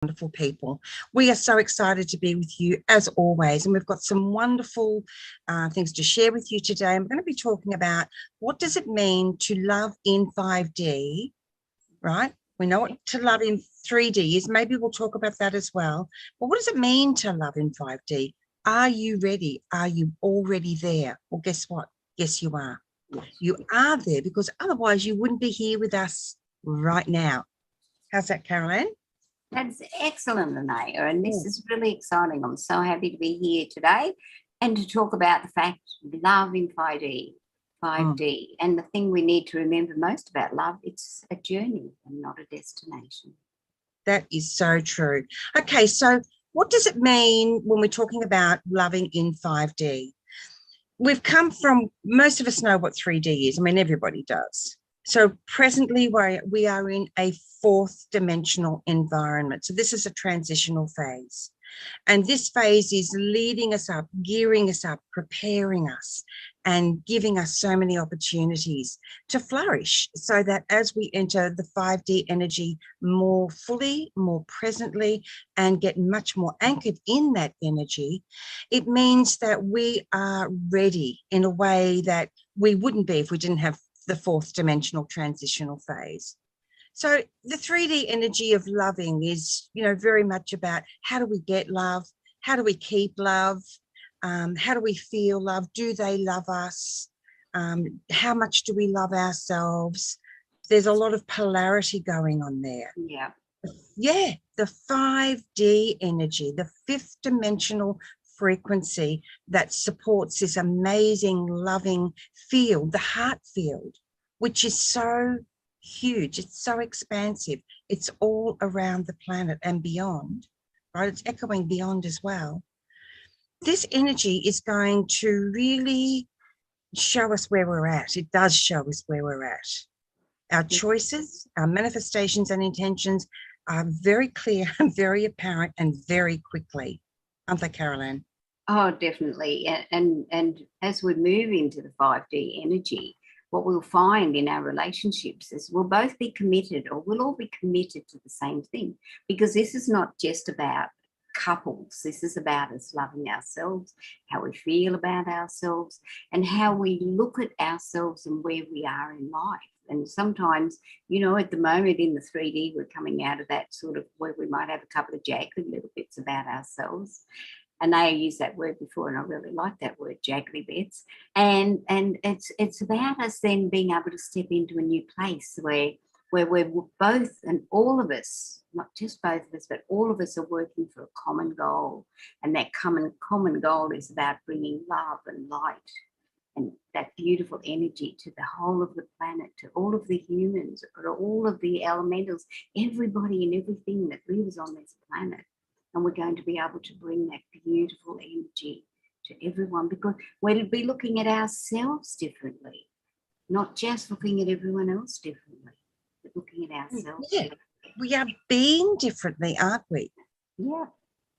wonderful people. We are so excited to be with you as always, and we've got some wonderful things to share with you today. I'm going to be talking about what does it mean to love in 5D, right? We know what to love in 3D is. Maybe we'll talk about that as well. But what does it mean to love in 5D? Are you ready? Are you already there? Well, guess what? Yes, you are. You are there because otherwise you wouldn't be here with us right now. How's that, Caroline? That's excellent, Anaya, and this is really exciting. I'm so happy to be here today and to talk about the fact love in 5D. And the thing we need to remember most about love, it's a journey and not a destination. That is so true. Okay, so what does it mean when we're talking about loving in 5D? We've come from, most of us know what 3D is. I mean, everybody does. So presently we are in a fourth dimensional environment. So this is a transitional phase. And this phase is leading us up, gearing us up, preparing us, and giving us so many opportunities to flourish so that as we enter the 5D energy more fully, more presently, and get much more anchored in that energy, it means that we are ready in a way that we wouldn't be if we didn't have the fourth dimensional transitional phase. So the 3D energy of loving is, very much about how do we get love? How do we keep love? How do we feel love? Do they love us? How much do we love ourselves? There's a lot of polarity going on there. Yeah. Yeah, the 5D energy, the fifth dimensional frequency that supports this amazing loving field, the heart field, which is so huge. It's so expansive. It's all around the planet and beyond, right? It's echoing beyond as well. This energy is going to really show us where we're at. It does show us where we're at. Our choices, our manifestations and intentions are very clear and very apparent and very quickly. Aren't they, Caroline? Oh, definitely. And as we move into the 5D energy, what we'll find in our relationships is we'll both be committed, or we'll all be committed to the same thing, because this is not just about couples. This is about us loving ourselves, how we feel about ourselves, and how we look at ourselves and where we are in life. And sometimes, at the moment in the 3D, we're coming out of that sort of where we might have a couple of jagged little bits about ourselves. And they used that word before, and I really like that word, jaggly bits. And it's about us then being able to step into a new place where we're both, and all of us, not just both of us, but all of us are working for a common goal. And that common goal is about bringing love and light and that beautiful energy to the whole of the planet, to all of the humans, or all of the elementals, everybody and everything that lives on this planet. And we're going to be able to bring that beautiful energy to everyone, because we'll be looking at ourselves differently, not just looking at everyone else differently, but looking at ourselves. Yeah, we are being differently, aren't we? Yeah.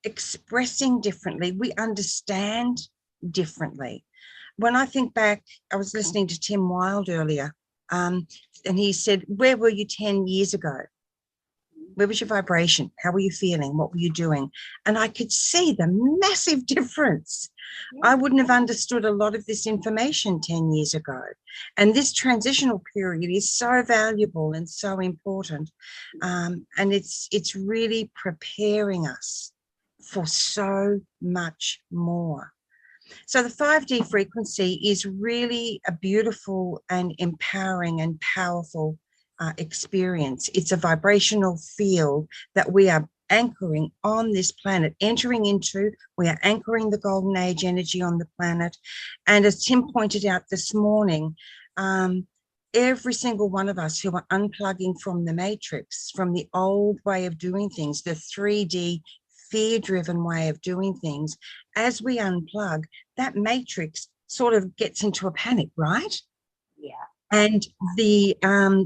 Expressing differently. We understand differently. When I think back, I was listening to Tim Wilde earlier, and he said, where were you 10 years ago? Where was your vibration? How were you feeling? What were you doing? And I could see the massive difference. I wouldn't have understood a lot of this information 10 years ago. And this transitional period is so valuable and so important. And it's really preparing us for so much more. So the 5D frequency is really a beautiful and empowering and powerful experience. It's a vibrational field that we are anchoring on this planet, entering into. We are anchoring the golden age energy on the planet. And as Tim pointed out this morning, every single one of us who are unplugging from the matrix, from the old way of doing things, the 3D fear-driven way of doing things, as we unplug, that matrix sort of gets into a panic, right? Yeah. And the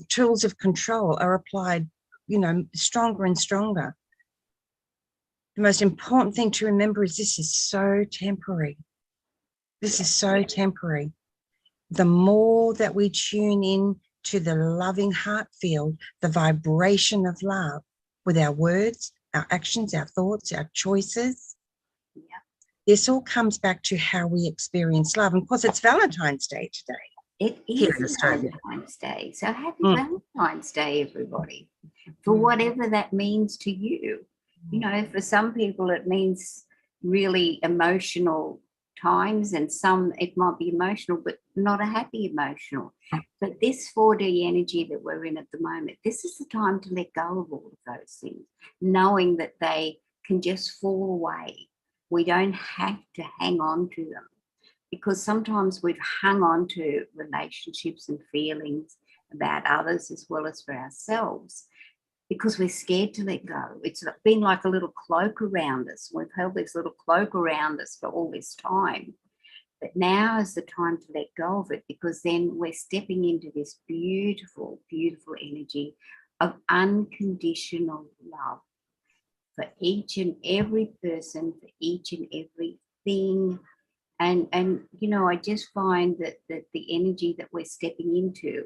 tools of control are applied, stronger and stronger. The most important thing to remember is this is so temporary. This is so temporary. The more that we tune in to the loving heart field, the vibration of love with our words, our actions, our thoughts, our choices. Yeah. This all comes back to how we experience love. And of course, it's Valentine's Day today. It Here is in Australia. Valentine's Day. So happy Mm. Valentine's Day, everybody, for whatever that means to you. You know, for some people, it means really emotional times, and some it might be emotional, but not a happy emotional. But this 4D energy that we're in at the moment, this is the time to let go of all of those things, knowing that they can just fall away. We don't have to hang on to them, because sometimes we've hung on to relationships and feelings about others as well as for ourselves, because we're scared to let go. It's been like a little cloak around us. We've held this little cloak around us for all this time. But now is the time to let go of it, because then we're stepping into this beautiful, beautiful energy of unconditional love for each and every person, for each and every thing. And you know, I just find that the energy that we're stepping into,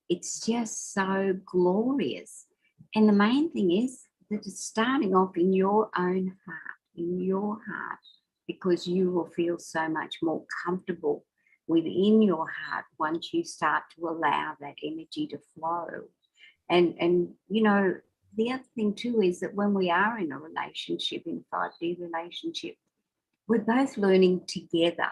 it's just so glorious. And the main thing is that it's starting off in your own heart, because you will feel so much more comfortable within your heart once you start to allow that energy to flow. And you know, the other thing too is that when we are in a relationship, in 5D relationship, we're both learning together.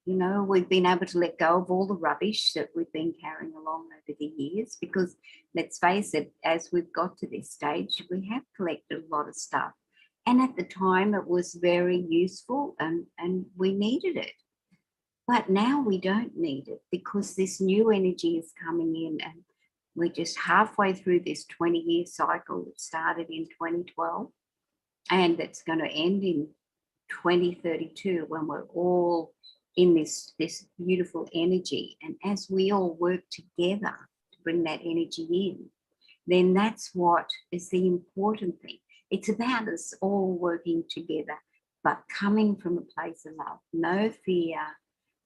You know, we've been able to let go of all the rubbish that we've been carrying along over the years, because let's face it, as we've got to this stage, we have collected a lot of stuff. And at the time, it was very useful and we needed it. But now we don't need it, because this new energy is coming in, and we're just halfway through this 20-year cycle that started in 2012, and it's going to end in 2032, when we're all in this beautiful energy. And as we all work together to bring that energy in, then that's what is the important thing. It's about us all working together, but coming from a place of love. No fear,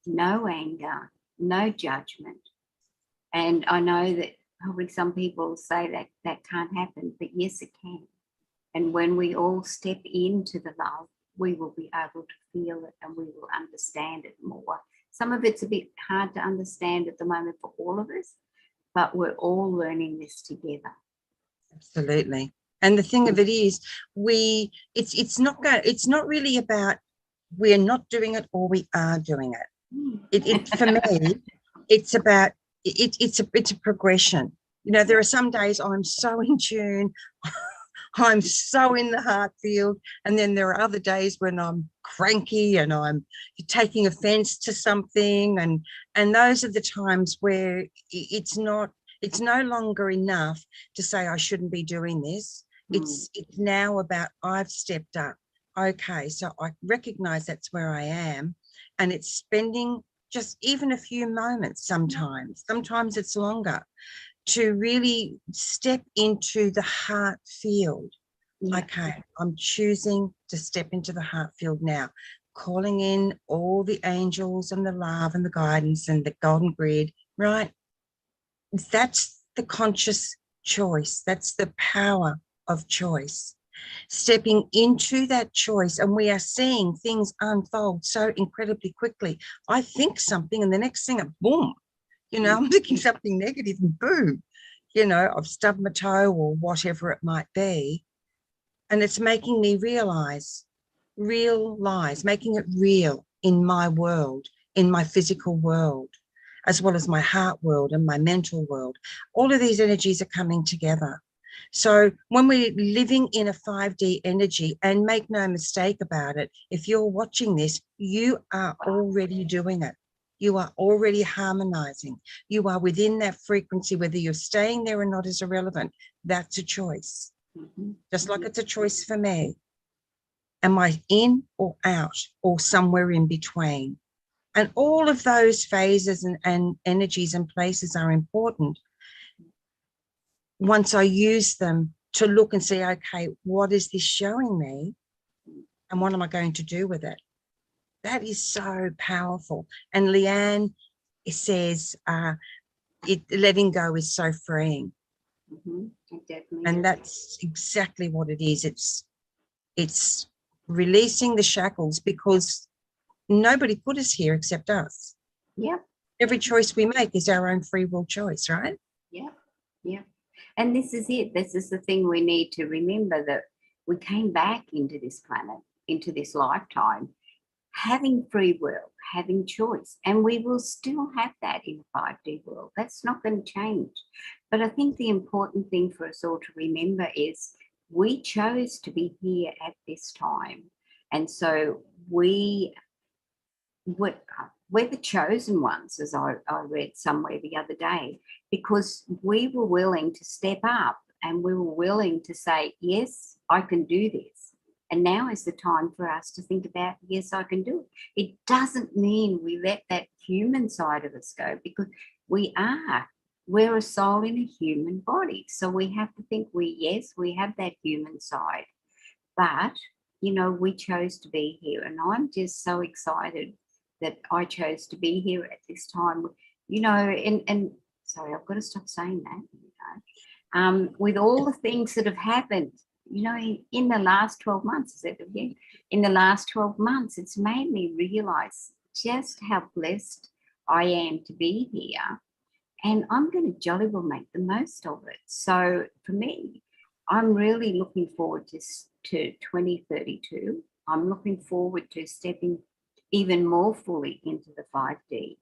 no anger, no judgment. And I know that probably some people say that that can't happen, but yes, it can. And when we all step into the love, we will be able to feel it, and we will understand it more. Some of it's a bit hard to understand at the moment for all of us, but we're all learning this together. Absolutely. And the thing of it is, it's not really about we're not doing it or we are doing it. It for me, it's about it's a progression. You know, there are some days I'm so in tune, I'm so in the heart field, and then there are other days when I'm cranky and I'm taking offense to something, and those are the times where it's no longer enough to say I shouldn't be doing this. It's now about I've stepped up. Okay, so I recognize that's where I am, and it's spending just even a few moments sometimes it's longer, to really step into the heart field. Yeah. Okay, I'm choosing to step into the heart field now, calling in all the angels and the love and the guidance and the golden grid, right? That's the conscious choice. That's the power of choice. Stepping into that choice, and we are seeing things unfold so incredibly quickly. I think something, and the next thing, boom, you know, I'm thinking something negative, and boom, you know, I've stubbed my toe or whatever it might be. And it's making me realize, making it real in my world, in my physical world, as well as my heart world and my mental world. All of these energies are coming together. So when we're living in a 5D energy, and make no mistake about it, if you're watching this, you are already doing it. You are already harmonizing. You are within that frequency. Whether you're staying there or not is irrelevant. That's a choice. Just like it's a choice for me. Am I in or out, or somewhere in between? And all of those phases and energies and places are important. Once I use them to look and see, okay, what is this showing me? And what am I going to do with it? That is so powerful. And Leanne says, letting go is so freeing. Definitely. And that's exactly what it is. It's releasing the shackles, because nobody put us here except us. Yep. Every choice we make is our own free will choice, right? Yep. Yep. And this is it. This is the thing we need to remember, that we came back into this planet, into this lifetime, having free will, having choice, and we will still have that in the 5D world. That's not going to change. But I think the important thing for us all to remember is we chose to be here at this time. And so we're the chosen ones, as I read somewhere the other day, because we were willing to step up and we were willing to say, yes, I can do this. And now is the time for us to think about, yes, I can do it. It doesn't mean we let that human side of us go, because we're a soul in a human body. So we have to think, we have that human side, but, we chose to be here. And I'm just so excited that I chose to be here at this time, and sorry, I've got to stop saying that, with all the things that have happened, in the last 12 months, in the last 12 months, it's made me realize just how blessed I am to be here. And I'm going to jolly well make the most of it. So for me, I'm really looking forward to 2032. I'm looking forward to stepping even more fully into the 5D,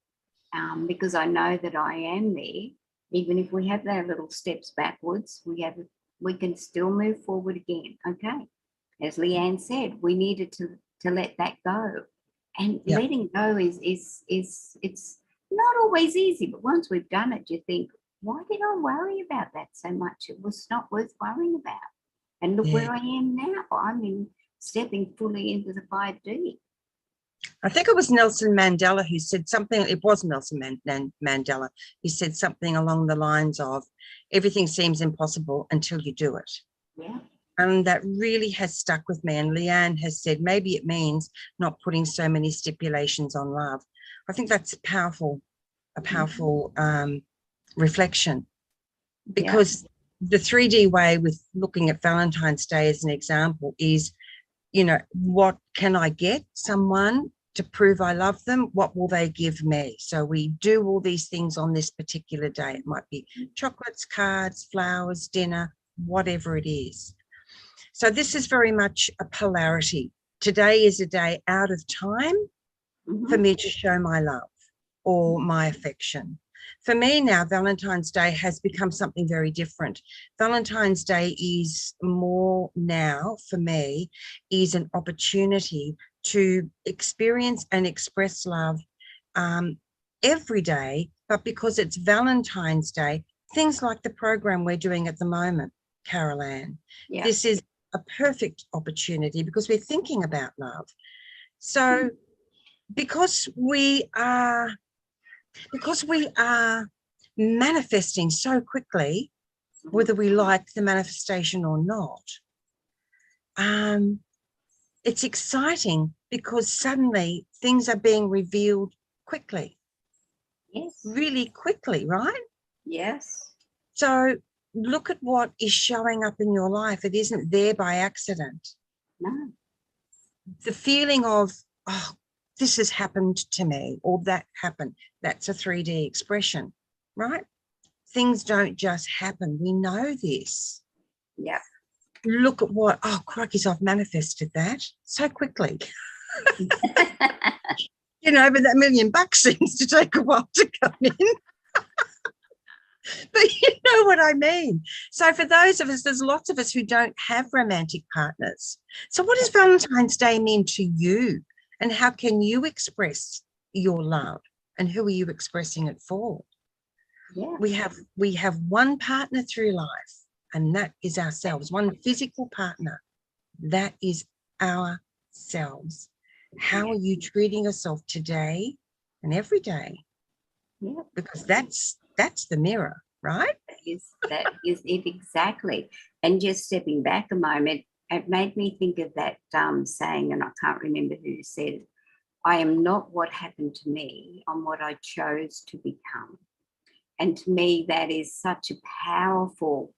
because I know that I am there. Even if we have our little steps backwards, we can still move forward again. Okay, as Leanne said, we needed to let that go, and letting go is it's not always easy. But once we've done it, you think, why did I worry about that so much? It was not worth worrying about. And look where I am now. I'm stepping fully into the 5D. I think it was Nelson Mandela who said something. It was Nelson Mandela. He said something along the lines of, everything seems impossible until you do it. Yeah. And that really has stuck with me. And Leanne has said, maybe it means not putting so many stipulations on love. I think that's a powerful reflection, because the 3D way, with looking at Valentine's Day as an example, is, what can I get someone to prove I love them? What will they give me? So we do all these things on this particular day. It might be chocolates, cards, flowers, dinner, whatever it is. So this is very much a polarity. Today is a day out of time for me to show my love or my affection. For me now, Valentine's Day has become something very different. Valentine's Day is more now, for me, is an opportunity to experience and express love every day. But because it's Valentine's Day, things like the program we're doing at the moment, Carol Ann, this is a perfect opportunity, because we're thinking about love. So because we are manifesting so quickly, whether we like the manifestation or not, it's exciting, because suddenly things are being revealed quickly. Yes. Really quickly, right? Yes. So look at what is showing up in your life. It isn't there by accident. No. The feeling of, oh, this has happened to me, or that happened, that's a 3D expression, right? Things don't just happen. We know this. Yeah. Look at what, oh, crikey, I've manifested that so quickly. But that $1 million seems to take a while to come in. But you know what I mean. So for those of us, there's lots of us who don't have romantic partners. So what does Valentine's Day mean to you? And how can you express your love? And who are you expressing it for? Yeah. We have one partner through life, and that is ourselves. One physical partner, that is ourselves. How are you treating yourself today and every day? Yeah. Because that's the mirror, right? That is it exactly. And just stepping back a moment, it made me think of that saying, and I can't remember who said it. I am not what happened to me, I'm what I chose to become. And to me, that is such a powerful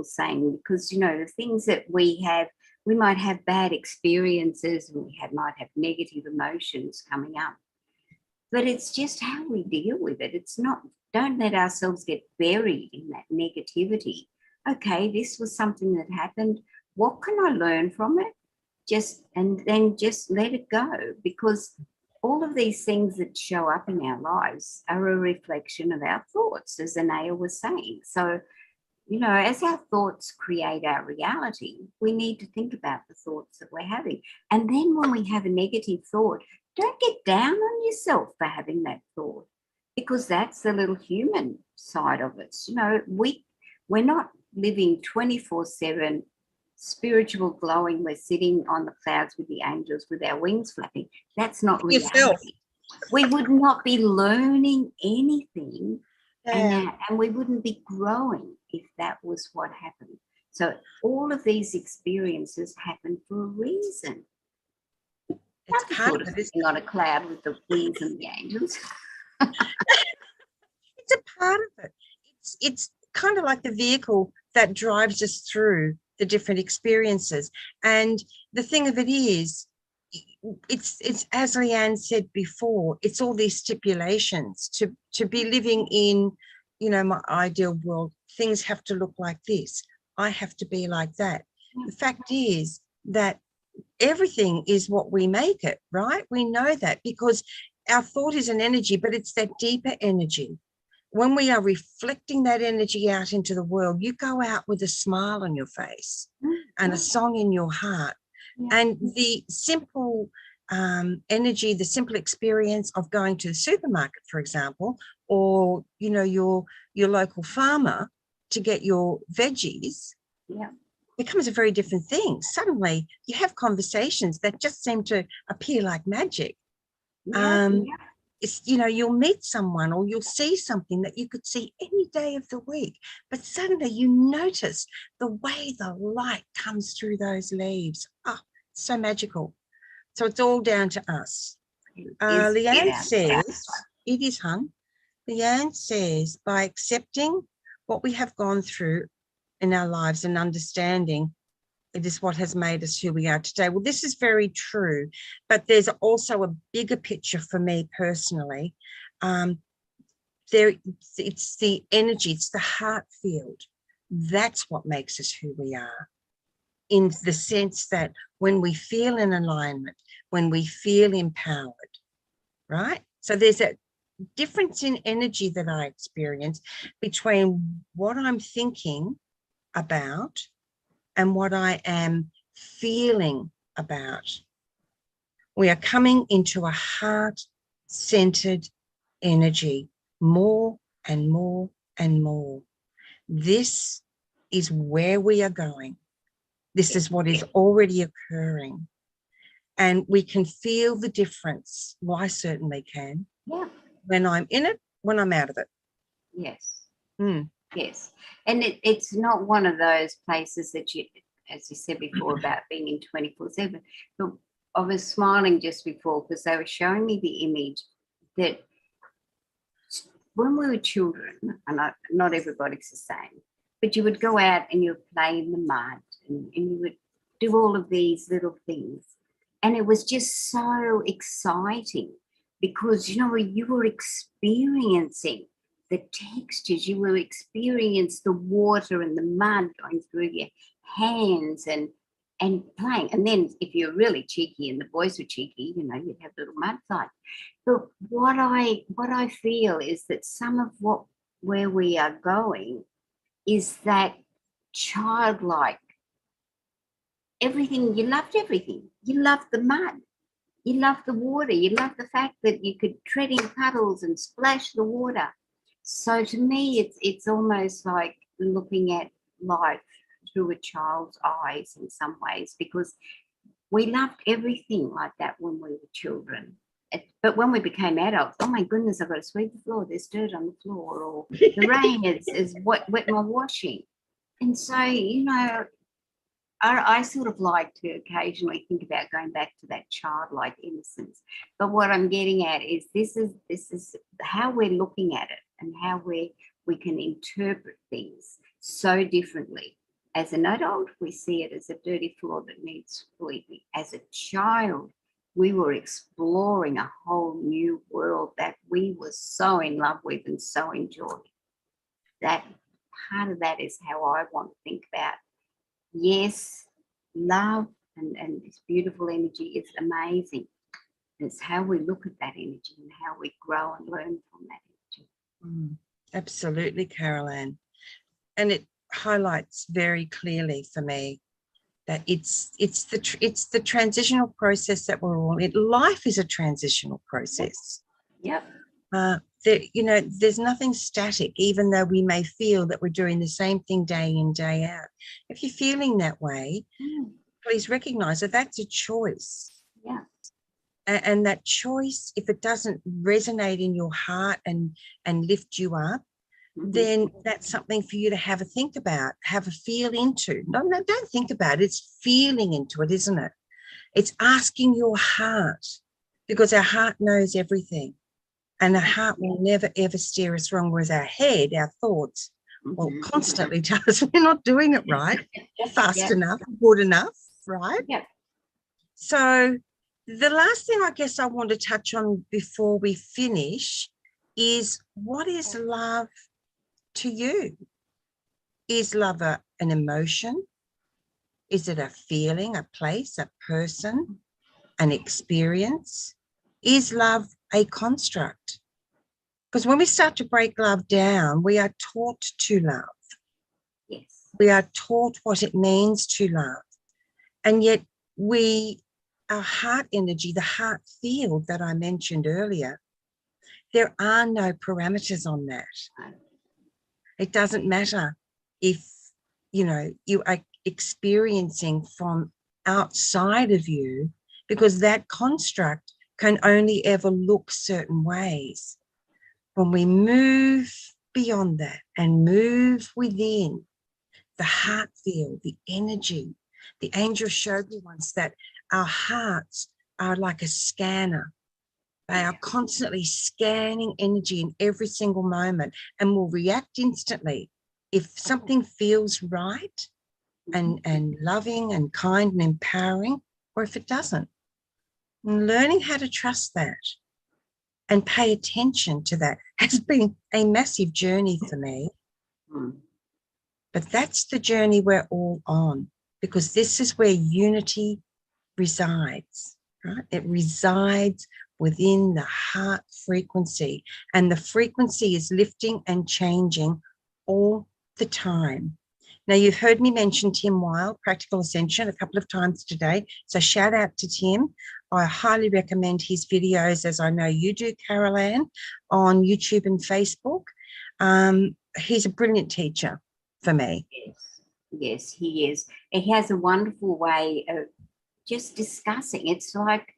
saying, because, the things that we have, we might have bad experiences, might have negative emotions coming up. But it's just how we deal with it. It's not, don't let ourselves get buried in that negativity. Okay, this was something that happened. What can I learn from it? And then just let it go, because all of these things that show up in our lives are a reflection of our thoughts, as Anaya was saying. So, you know, as our thoughts create our reality, we need to think about the thoughts that we're having. And then when we have a negative thought, don't get down on yourself for having that thought, because that's the little human side of it. You know, we're not living 24/7 spiritual glowing. We're sitting on the clouds with the angels with our wings flapping. That's not reality. We would not be learning anything, and we wouldn't be growing if that was what happened. So all of these experiences happen for a reason. It's part of it. Sitting on a cloud with the wings and the angels. It's a part of it. It's kind of like the vehicle that drives us through the different experiences. And the thing of it is, it's as Leanne said before, it's all these stipulations to be living in, you know, my ideal world. Things have to look like this. I have to be like that. The fact is that everything is what we make it, right? We know that because our thought is an energy, but it's that deeper energy. When we are reflecting that energy out into the world, you go out with a smile on your face and a song in your heart. And the simple energy, the simple experience of going to the supermarket, for example, or, you know, your local farmer to get your veggies, becomes a very different thing. Suddenly you have conversations that just seem to appear like magic. It's, you know, you'll meet someone or you'll see something that you could see any day of the week, but suddenly you notice the way the light comes through those leaves. Oh, so magical. So it's all down to us. Leanne says, it is, hun. Leanne says, by accepting what we have gone through in our lives and understanding, it is what has made us who we are today. Well, this is very true, but there's also a bigger picture for me personally. It's the energy, it's the heart field. That's what makes us who we are, in the sense that when we feel in alignment, when we feel empowered, right? So there's a difference in energy that I experience between what I'm thinking about and what I am feeling about. We are coming into a heart-centered energy more and more and more. This is where we are going. This is what is already occurring. And we can feel the difference. Well, I certainly can. When I'm in it, when I'm out of it. Yes. Yes. And it's not one of those places that you, as you said before, about being in 24/7. But I was smiling just before because they were showing me the image that when we were children, and not everybody's the same, but you would go out and you would play in the mud and you would do all of these little things. And it was just so exciting because, you know, you were experiencing the textures, you will experience the water and the mud going through your hands and playing. And then if you're really cheeky and the boys were cheeky, you know, you'd have little mud fights. But what I feel is that some of where we are going is that childlike everything. You loved everything. You loved the mud. You loved the water. You loved the fact that you could tread in puddles and splash the water. So to me, it's almost like looking at life through a child's eyes in some ways, because we loved everything like that when we were children. But when we became adults, oh my goodness, I've got to sweep the floor. There's dirt on the floor, or the rain is wet my washing. And so, you know, I sort of like to occasionally think about going back to that childlike innocence. But what I'm getting at is this is how we're looking at it and how we can interpret things so differently As an adult, we see it as a dirty floor that needs sweeping. As a child, we were exploring a whole new world that we were so in love with and so enjoyed. That part of that is how I want to think about, yes, love and this beautiful energy is amazing. It's how we look at that energy and how we grow and learn from that energy. Absolutely, Carol Ann. And it highlights very clearly for me that it's the transitional process that we're all in. Life is a transitional process. Yep. There's nothing static, even though we may feel that we're doing the same thing day in, day out. If you're feeling that way, please recognize that that's a choice. Yeah. And that choice, if it doesn't resonate in your heart and lift you up, then that's something for you to have a think about, have a feel into. No, don't think about it. It's feeling into it, isn't it? It's asking your heart, because our heart knows everything. And our heart will never, ever steer us wrong, whereas our head, our thoughts, well, constantly tell us we're not doing it right, or fast enough, good enough, right? Yeah. So the last thing I guess I want to touch on before we finish is, what is love to you? Is love an emotion? Is it a feeling, a place, a person, an experience? Is love a construct? Because when we start to break love down, we are taught to love. Yes. We are taught what it means to love. And yet our heart energy, the heart field that I mentioned earlier, there are no parameters on that. It doesn't matter if, you are experiencing from outside of you, because that construct can only ever look certain ways. When we move beyond that and move within the heart field, the energy, the angel showed me once that our hearts are like a scanner. They are constantly scanning energy in every single moment and will react instantly if something feels right and loving and kind and empowering, or if it doesn't. And learning how to trust that and pay attention to that has been a massive journey for me. But that's the journey we're all on, because this is where unity resides, right? It resides within the heart frequency, and the frequency is lifting and changing all the time. Now, you've heard me mention Tim Wilde, Practical Ascension, a couple of times today. So shout out to Tim. I highly recommend his videos, as I know you do, Carol Ann, on YouTube and Facebook. He's a brilliant teacher for me. Yes, he is. He has a wonderful way of just discussing. It's like,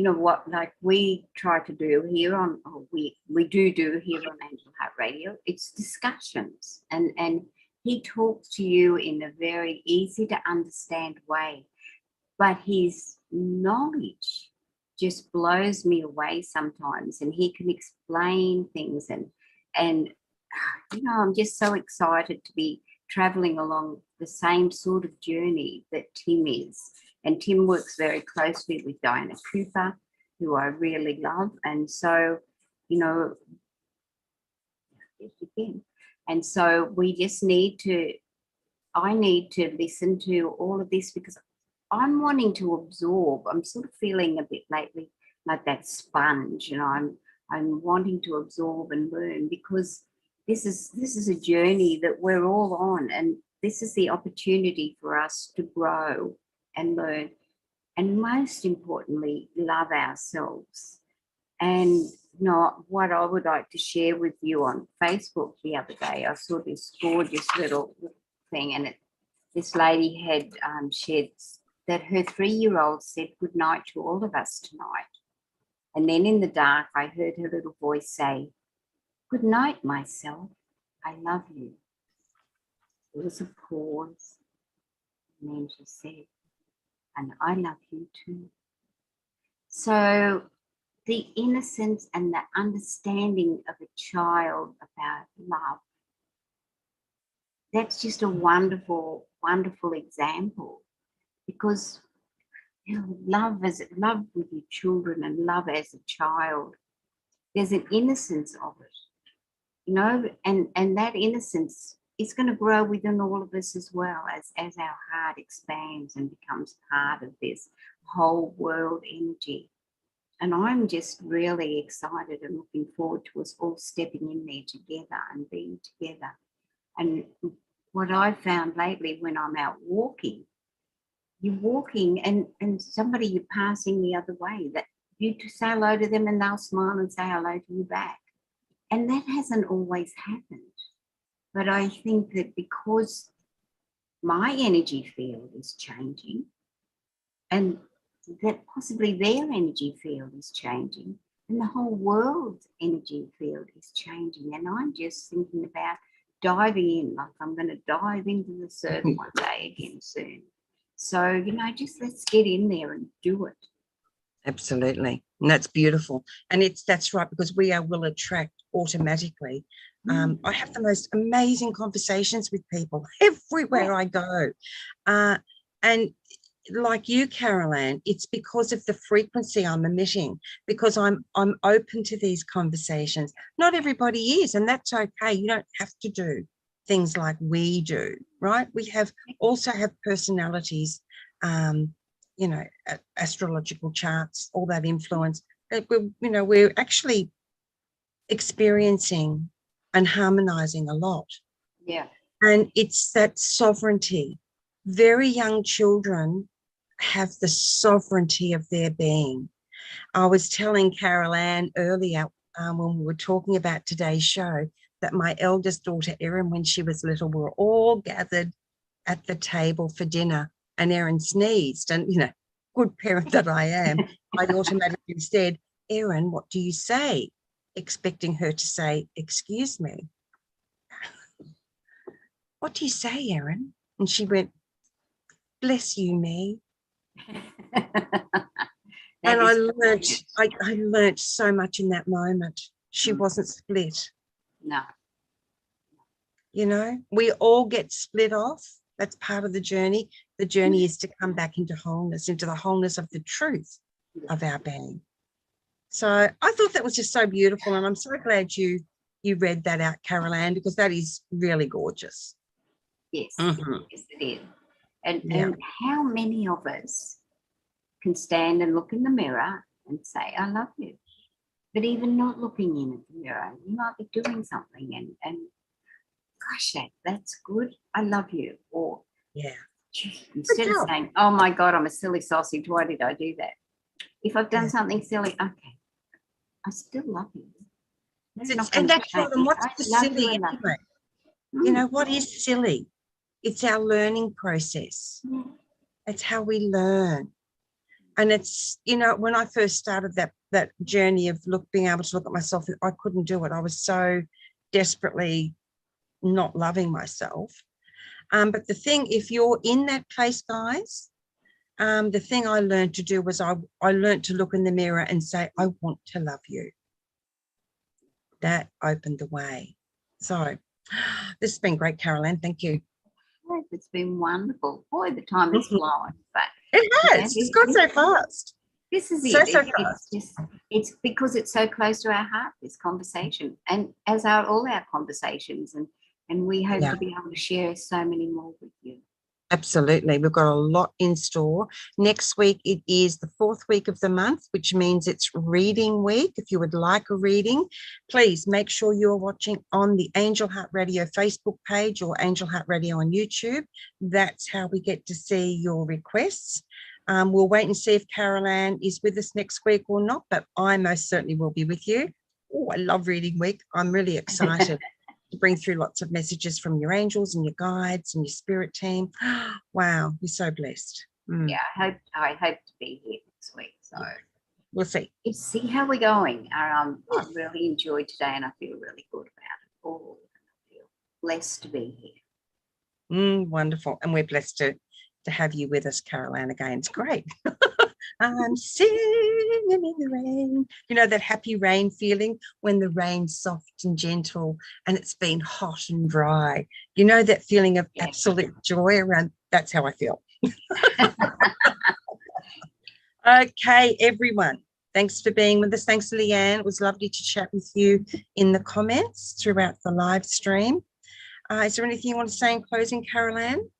what, like we try to do here on, we do here on Angel Heart Radio. It's discussions, and he talks to you in a very easy to understand way, but his knowledge just blows me away sometimes, and he can explain things, and I'm just so excited to be traveling along the same sort of journey that Tim is. And Tim works very closely with Diana Cooper, who I really love. And so, and so we just I need to listen to all of this, because I'm wanting to absorb. I'm sort of feeling a bit lately like that sponge, I'm wanting to absorb and learn, because this is a journey that we're all on, and this is the opportunity for us to grow and learn, and most importantly, love ourselves. And what I would like to share with you on Facebook the other day, I saw this gorgeous little thing, and this lady had shared that her 3-year-old said good night to all of us tonight. And then in the dark, I heard her little voice say, "Good night, myself. I love you." There was a pause, and then she said, "And I love you too." So the innocence and the understanding of a child about love, that's just a wonderful wonderful example, because love with your children and love as a child, there's an innocence of it, and that innocence is going to grow within all of us as well, as our heart expands and becomes part of this whole world energy. And I'm just really excited and looking forward to us all stepping in there together and being together. And what I've found lately when I'm out walking, you're walking and somebody you're passing the other way, that you to say hello to them and they'll smile and say hello to you back. And that hasn't always happened. But I think that because my energy field is changing, and that possibly their energy field is changing, and the whole world's energy field is changing. And I'm just thinking about diving in, like I'm going to dive into the surf one day again soon. So, just let's get in there and do it. Absolutely. And that's beautiful. And that's right, because we will attract automatically. I have the most amazing conversations with people everywhere I go. And like you, Carol Ann, it's because of the frequency I'm emitting, because I'm open to these conversations. Not everybody is, and that's okay. You don't have to do things like we do, right? We also have personalities, astrological charts, all that influence. We're actually experiencing and harmonizing a lot. Yeah. And it's that sovereignty. Very young children have the sovereignty of their being. I was telling Carol Ann earlier when we were talking about today's show that my eldest daughter, Erin, when she was little, we were all gathered at the table for dinner, and Erin sneezed. And, good parent that I am, I automatically said, Erin, what do you say? Expecting her to say, excuse me. What do you say, Erin? And she went, bless you, me. And I learned so much in that moment. She wasn't split. No. We all get split off. That's part of the journey. The journey is to come back into wholeness, into the wholeness of the truth of our being. So I thought that was just so beautiful. And I'm so glad you read that out, Carol Ann, because that is really gorgeous. Yes, yes it is. And how many of us can stand and look in the mirror and say, I love you. But even not looking in at the mirror, you might be doing something and gosh, that's good. I love you. Or instead of saying, oh my God, I'm a silly sausage. Why did I do that? If I've done something silly, okay, I still love you. And that's right. And what's the silly anyway? What is silly? It's our learning process. Yeah. It's how we learn. And it's, when I first started that journey of being able to look at myself, I couldn't do it. I was so desperately not loving myself. But the thing, if you're in that place, guys, the thing I learned to do was I learned to look in the mirror and say, I want to love you. That opened the way. So this has been great, Carol Ann. Thank you. It's been wonderful. Boy, the time has flown. But it has. It's gone so fast. This is so it. Fast. It's because it's so close to our heart, this conversation, and as are all our conversations. And we hope to be able to share so many more with you. Absolutely. We've got a lot in store. Next week, it is the 4th week of the month, which means it's reading week. If you would like a reading, please make sure you're watching on the Angel Heart Radio Facebook page or Angel Heart Radio on YouTube. That's how we get to see your requests. We'll wait and see if Carol Ann is with us next week or not, but I most certainly will be with you. Oh, I love reading week. I'm really excited. To bring through lots of messages from your angels and your guides and your spirit team. Wow, we're so blessed. Yeah, I hope to be here next week. So we'll see. Let's see how we're going. I really enjoyed today, and I feel really good about it all. I feel blessed to be here. Wonderful, and we're blessed to have you with us, Carol Ann, again. It's great. I'm singing in the rain. You know, that happy rain feeling when the rain's soft and gentle and it's been hot and dry. You know, that feeling of absolute joy around. That's how I feel. Okay, everyone. Thanks for being with us. Thanks, Leanne. It was lovely to chat with you in the comments throughout the live stream. Is there anything you want to say in closing, Carol Ann?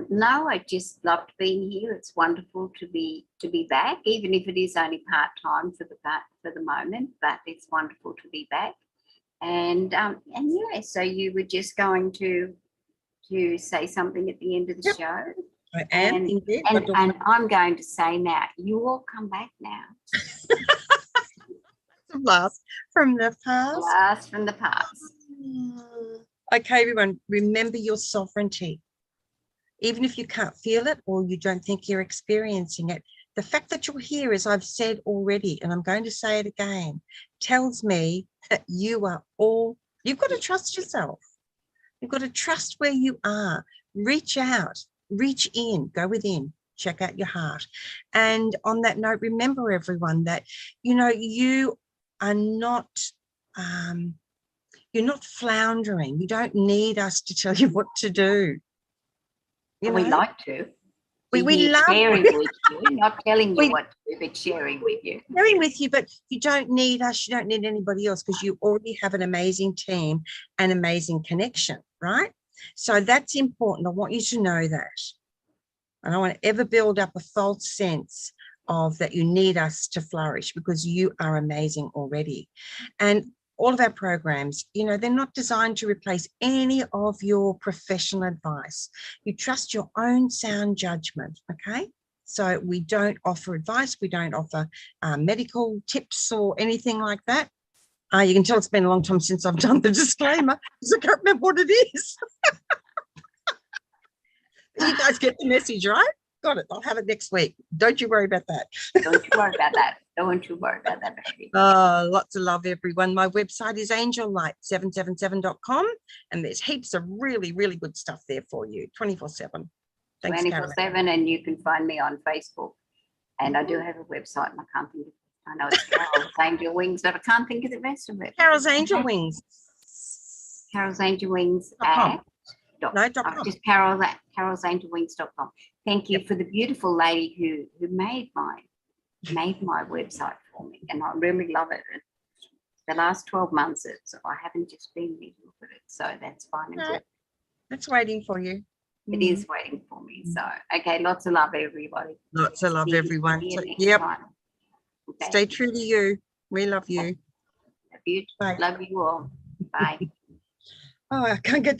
No, I just loved being here. It's wonderful to be back, even if it is only part-time for the moment, but it's wonderful to be back. And yeah, so you were just going to say something at the end of the show. I am, indeed. And I'm going to say now, you all come back now. Blast from the past. Blast from the past. Okay, everyone, remember your sovereignty. Even if you can't feel it or you don't think you're experiencing it, the fact that you're here, as I've said already, and I'm going to say it again, tells me that you are all, you've got to trust yourself. You've got to trust where you are. Reach out, reach in, go within, check out your heart. And on that note, remember, everyone, that, you know, you are not, you're not floundering. You don't need us to tell you what to do. You we know? like to. We love sharing with you, not telling you what to do, but sharing with you. Sharing with you, but you don't need us. You don't need anybody else because you already have an amazing team and amazing connection, right? So that's important. I want you to know that. I don't want to ever build up a false sense of that you need us to flourish, because you are amazing already. And all of our programs, you know, they're not designed to replace any of your professional advice. You trust your own sound judgment, okay? So we don't offer advice. We don't offer medical tips or anything like that. You can tell it's been a long time since I've done the disclaimer because I can't remember what it is. You guys get the message, right? Got it. I'll have it next week. Don't you worry about that. Don't you worry about that. Don't you worry about that, baby. Lots of love, everyone. My website is angellite777.com, and there's heaps of really, really good stuff there for you, 24/7. Thanks, 24/7, and you can find me on Facebook. And I do have a website, and I can't think of it. I know it's Carol's Angel Wings, but I can't think of the rest of it. Carol's Angel Wings. Carol's Angel Wings just carolsangelwings.com. Thank you for the beautiful lady who made my website for me, and I really love it. The last 12 months, I haven't just been there to look at it, so that's fine. It's waiting for you. It is waiting for me. So, okay, lots of love, everybody. Lots of love, everyone. Yep. Okay. Stay true to you. We love you. Love you. Love you all. Bye. Oh, I can't get to